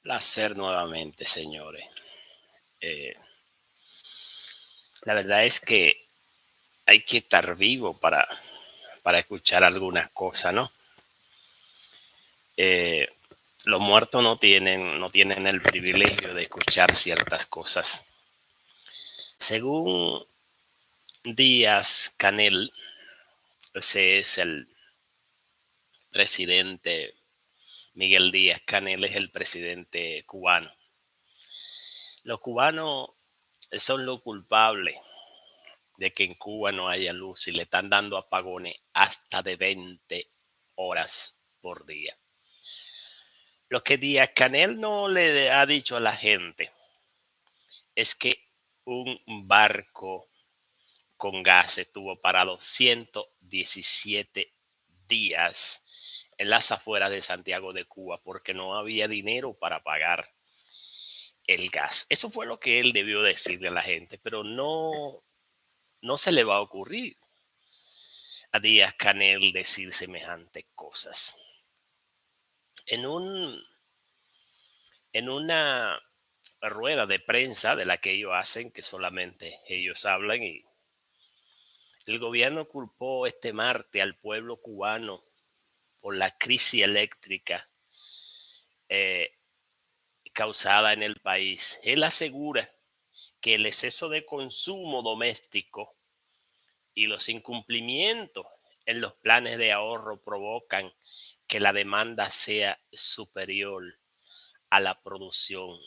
Placer nuevamente, señores. Eh, la verdad es que hay que estar vivo para escuchar algunas cosas, ¿no? Eh, los muertos no tienen el privilegio de escuchar ciertas cosas. Según Díaz Canel, ese es el presidente, Miguel Díaz Canel es el presidente cubano. Los cubanos son los culpables de que en Cuba no haya luz y le están dando apagones hasta de 20 horas por día. Lo que Díaz Canel no le ha dicho a la gente es que un barco con gas estuvo parado 117 días en las afueras de Santiago de Cuba porque no había dinero para pagar el gas. Eso fue lo que él debió decirle a la gente, pero no se le va a ocurrir a Díaz Canel decir semejantes cosas. En un en una rueda de prensa de la que ellos hacen, que solamente ellos hablan, y el gobierno culpó este martes al pueblo cubano por la crisis eléctrica eh, causada en el país. Él asegura que el exceso de consumo doméstico y los incumplimientos en los planes de ahorro provocan que la demanda sea superior a la producción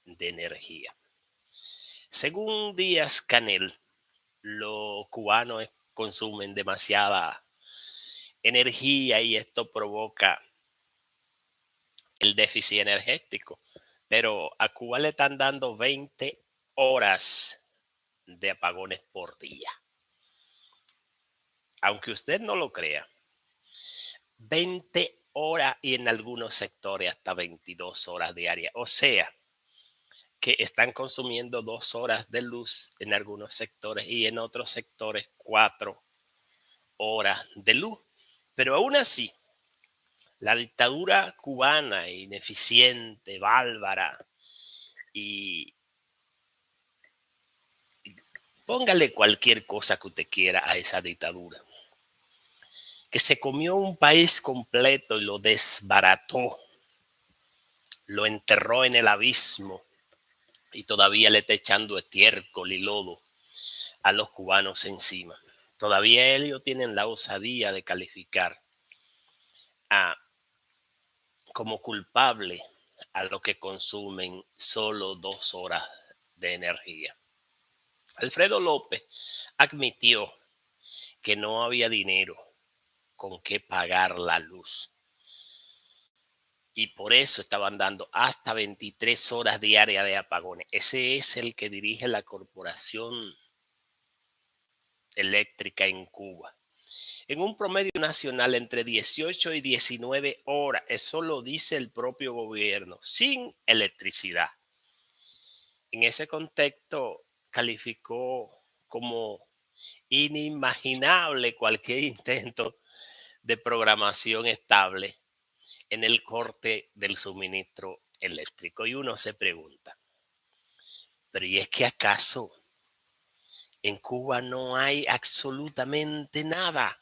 de energía. Según Díaz Canel, los cubanos consumen demasiada energía y esto provoca el déficit energético. Pero a Cuba le están dando 20 horas de apagones por día. Aunque usted no lo crea, 20 horas y en algunos sectores hasta 22 horas diarias. O sea, que están consumiendo 2 horas de luz en algunos sectores y en otros sectores 4 horas de luz. Pero aún así, la dictadura cubana, ineficiente, bárbara, y póngale cualquier cosa que usted quiera a esa dictadura, que se comió un país completo y lo desbarató, lo enterró en el abismo y todavía le está echando estiércol y lodo a los cubanos encima. Todavía ellos tienen la osadía de calificar a, como culpable a los que consumen solo 2 horas de energía. Alfredo López admitió que no había dinero con qué pagar la luz y por eso estaban dando hasta 23 horas diarias de apagones. Ese es el que dirige la corporación eléctrica en Cuba. En un promedio nacional entre 18 y 19 horas, eso lo dice el propio gobierno, sin electricidad. En ese contexto calificó como inimaginable cualquier intento de programación estable en el corte del suministro eléctrico. Y uno se pregunta, pero ¿y es que acaso en Cuba no hay absolutamente nada?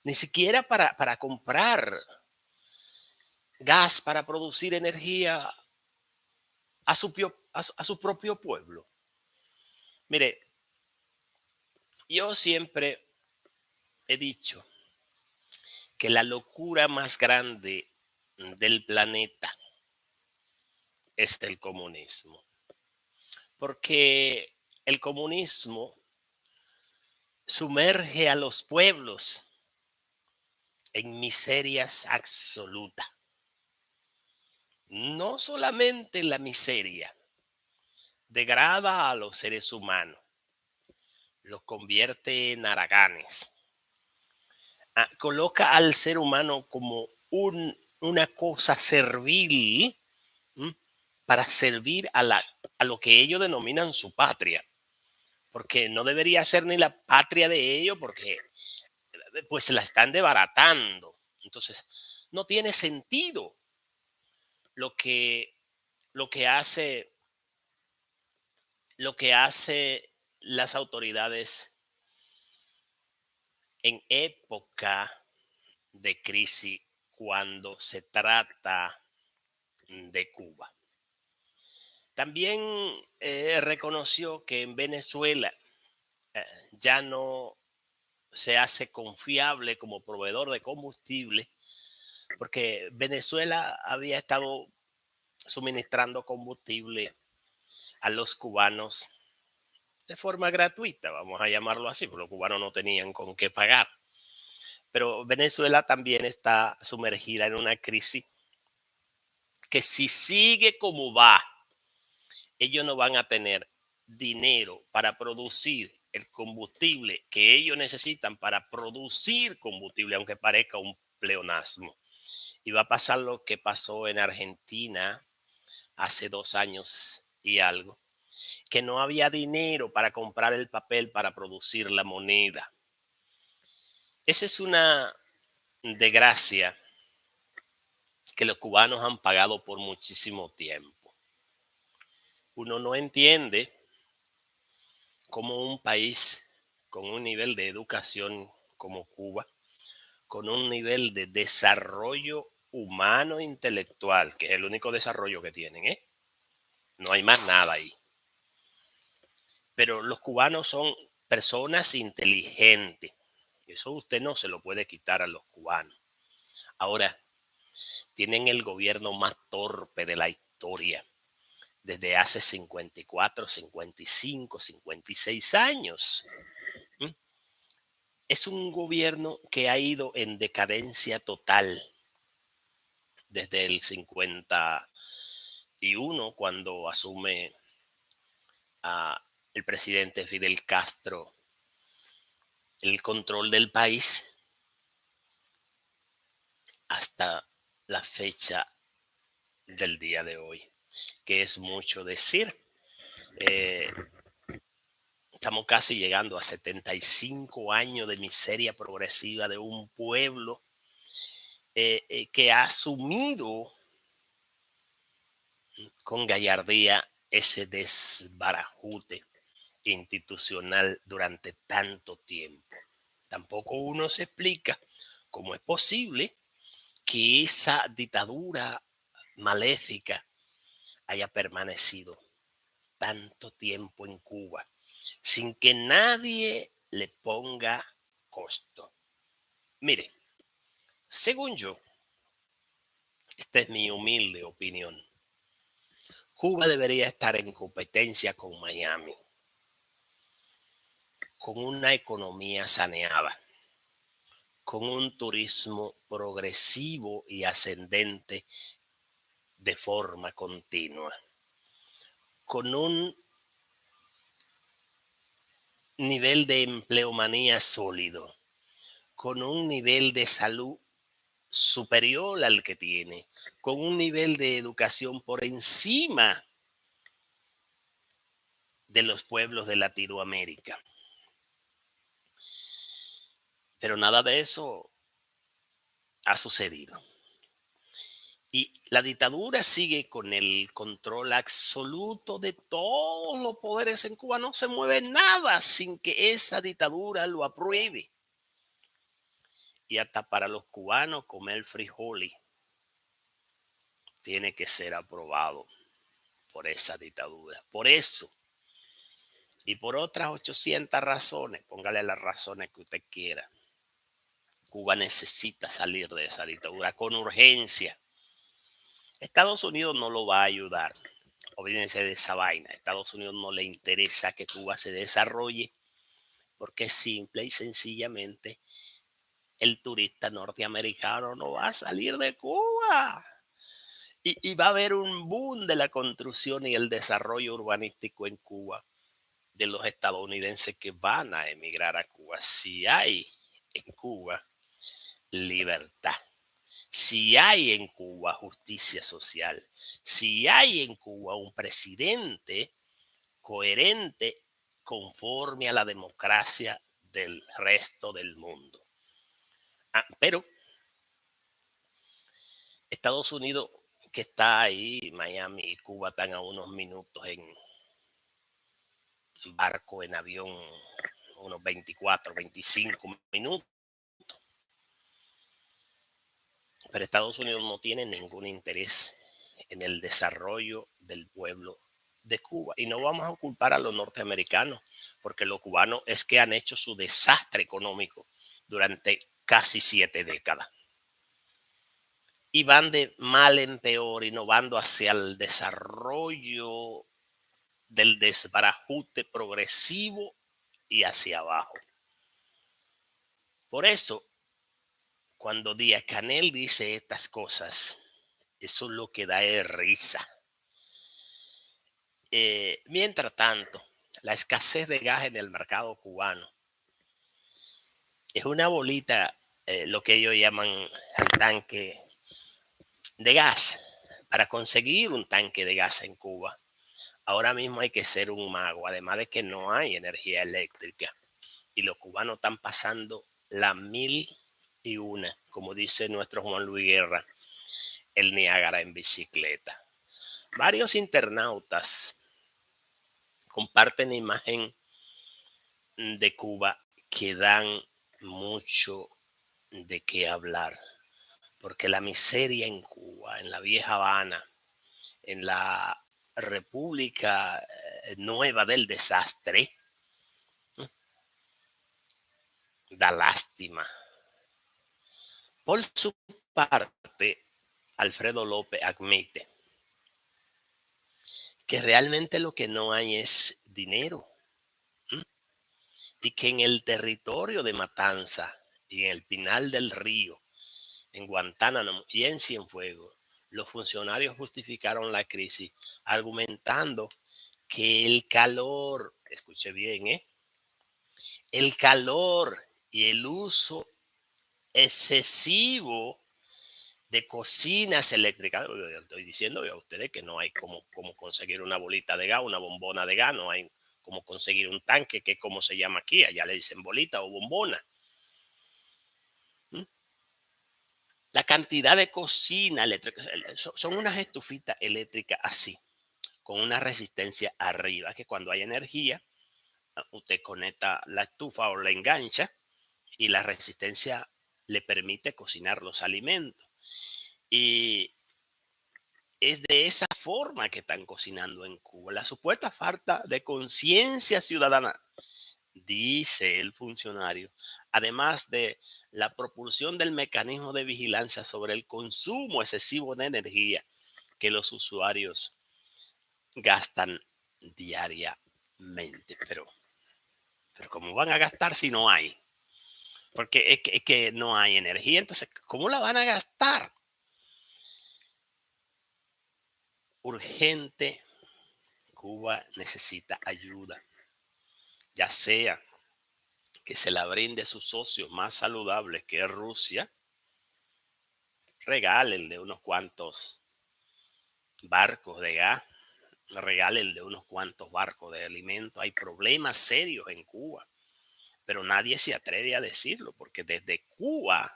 Ni siquiera para comprar gas para producir energía a su propio pueblo. Mire, yo siempre he dicho que la locura más grande del planeta es el comunismo. Porque el comunismo sumerge a los pueblos en miserias absolutas. No solamente la miseria degrada a los seres humanos, los convierte en haraganes, coloca al ser humano como una cosa servil, ¿m? Para servir a lo que ellos denominan su patria, porque no debería ser ni la patria de ellos, porque pues se la están desbaratando. Entonces, no tiene sentido lo que lo que hace, lo que hace las autoridades en época de crisis cuando se trata de Cuba. También reconoció que en Venezuela eh, ya no se hace confiable como proveedor de combustible, porque Venezuela había estado suministrando combustible a los cubanos de forma gratuita, vamos a llamarlo así, porque los cubanos no tenían con qué pagar. Pero Venezuela también está sumergida en una crisis que si sigue como va, ellos no van a tener dinero para producir el combustible que ellos necesitan para producir combustible, aunque parezca un pleonasmo. Y va a pasar lo que pasó en Argentina hace 2 años y algo, que no había dinero para comprar el papel para producir la moneda. Esa es una desgracia que los cubanos han pagado por muchísimo tiempo. Uno no entiende cómo un país con un nivel de educación como Cuba, con un nivel de desarrollo humano e intelectual, que es el único desarrollo que tienen, no hay más nada ahí. Pero los cubanos son personas inteligentes. Eso usted no se lo puede quitar a los cubanos. Ahora, tienen el gobierno más torpe de la historia desde hace 54, 55, 56 años. ¿Mm? Es un gobierno que ha ido en decadencia total desde el 51, cuando asume el presidente Fidel Castro el control del país, hasta la fecha del día de hoy, que es mucho decir. Eh, Estamos casi llegando a 75 años de miseria progresiva de un pueblo que ha asumido con gallardía ese desbarajute institucional durante tanto tiempo. Tampoco uno se explica cómo es posible que esa dictadura maléfica haya permanecido tanto tiempo en Cuba sin que nadie le ponga costo. Mire, según yo, esta es mi humilde opinión, Cuba debería estar en competencia con Miami, con una economía saneada, con un turismo progresivo y ascendente de forma continua, con un nivel de empleomanía sólido, con un nivel de salud superior al que tiene, con un nivel de educación por encima de los pueblos de Latinoamérica. Pero nada de eso ha sucedido. Y la dictadura sigue con el control absoluto de todos los poderes en Cuba. No se mueve nada sin que esa dictadura lo apruebe. Y hasta para los cubanos comer frijoles tiene que ser aprobado por esa dictadura. Por eso y por otras 800 razones, póngale las razones que usted quiera, Cuba necesita salir de esa dictadura con urgencia. Estados Unidos no lo va a ayudar. Olvídense de esa vaina. A Estados Unidos no le interesa que Cuba se desarrolle porque simple y sencillamente el turista norteamericano no va a salir de Cuba. Y va a haber un boom de la construcción y el desarrollo urbanístico en Cuba de los estadounidenses que van a emigrar a Cuba. Si hay en Cuba libertad, si hay en Cuba justicia social, si hay en Cuba un presidente coherente conforme a la democracia del resto del mundo. Pero Estados Unidos que está ahí, Miami y Cuba están a unos minutos en barco, en avión, unos 24, 25 minutos. Pero Estados Unidos no tiene ningún interés en el desarrollo del pueblo de Cuba. Y no vamos a culpar a los norteamericanos, porque los cubanos es que han hecho su desastre económico durante casi 7 décadas. Y van de mal en peor, innovando hacia el desarrollo del desbarajuste progresivo y hacia abajo. Por eso, cuando Díaz Canel dice estas cosas, eso es lo que da es risa. Mientras tanto, la escasez de gas en el mercado cubano es una bolita, lo que ellos llaman el tanque de gas. Para conseguir un tanque de gas en Cuba, ahora mismo hay que ser un mago, además de que no hay energía eléctrica. Y los cubanos están pasando la 1001, como dice nuestro Juan Luis Guerra, el Niágara en bicicleta. Varios internautas comparten imagen de Cuba que dan mucho de qué hablar, porque la miseria en Cuba, en la vieja Habana, en la República Nueva del Desastre, da lástima. Por su parte, Alfredo López admite que realmente lo que no hay es dinero. ¿Mm? Y que en el territorio de Matanza y en el Pinal del Río, en Guantánamo y en Cienfuegos, los funcionarios justificaron la crisis argumentando que el calor, escuche bien, el calor y el uso excesivo de cocinas eléctricas. Estoy diciendo a ustedes que no hay como conseguir una bolita de gas, una bombona de gas, no hay como conseguir un tanque, que es como se llama aquí, allá le dicen bolita o bombona. ¿Mm? La cantidad de cocina eléctrica, son unas estufitas eléctricas así, con una resistencia arriba, que cuando hay energía, usted conecta la estufa o la engancha y la resistencia le permite cocinar los alimentos. Y es de esa forma que están cocinando en Cuba. La supuesta falta de conciencia ciudadana, dice el funcionario, además de la propulsión del mecanismo de vigilancia sobre el consumo excesivo de energía que los usuarios gastan diariamente. Pero ¿cómo van a gastar si no hay? Porque es que no hay energía, entonces, ¿cómo la van a gastar? Urgente, Cuba necesita ayuda, ya sea que se la brinde a sus socios más saludables, que es Rusia, regálenle unos cuantos barcos de gas, regálenle unos cuantos barcos de alimentos. Hay problemas serios en Cuba, pero nadie se atreve a decirlo, porque desde Cuba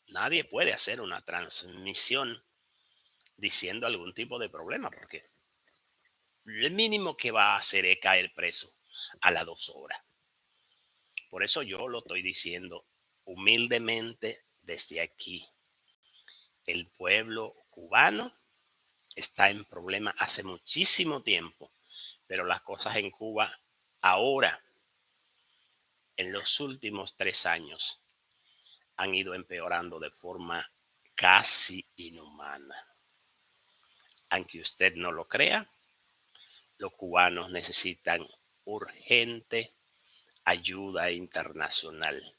nadie puede hacer una transmisión diciendo algún tipo de problema, porque el mínimo que va a hacer es caer preso a las 2 horas. Por eso yo lo estoy diciendo humildemente desde aquí. El pueblo cubano está en problemas hace muchísimo tiempo, pero las cosas en Cuba ahora, en los últimos 3 años, han ido empeorando de forma casi inhumana. Aunque usted no lo crea, los cubanos necesitan urgente ayuda internacional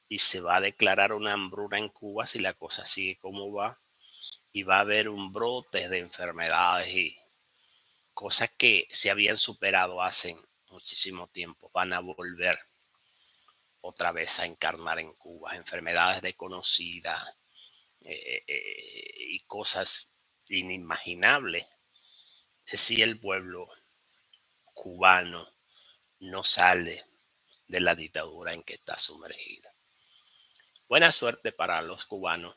y se va a declarar una hambruna en Cuba si la cosa sigue como va, y va a haber un brote de enfermedades y cosas que se habían superado hace muchísimo tiempo van a volver otra vez a encarnar en Cuba, enfermedades desconocidas, y cosas inimaginables si el pueblo cubano no sale de la dictadura en que está sumergida. Buena suerte para los cubanos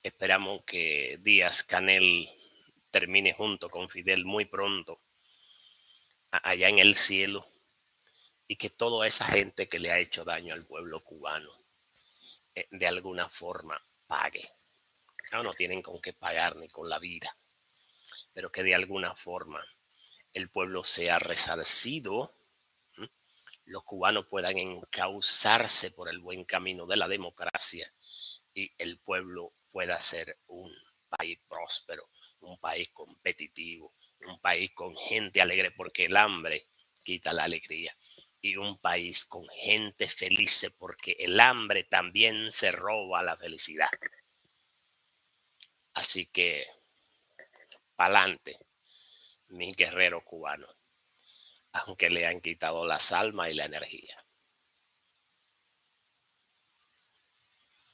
Esperamos que Díaz Canel termine junto con Fidel muy pronto allá en el cielo y que toda esa gente que le ha hecho daño al pueblo cubano de alguna forma pague. No tienen con qué pagar ni con la vida, pero que de alguna forma el pueblo sea resarcido, ¿m? Los cubanos puedan encauzarse por el buen camino de la democracia y el pueblo pueda ser un país próspero, un país competitivo, un país con gente alegre, porque el hambre quita la alegría, y un país con gente feliz, porque el hambre también se roba la felicidad. Así que, pa'lante, mis guerreros cubanos, aunque le han quitado las almas y la energía.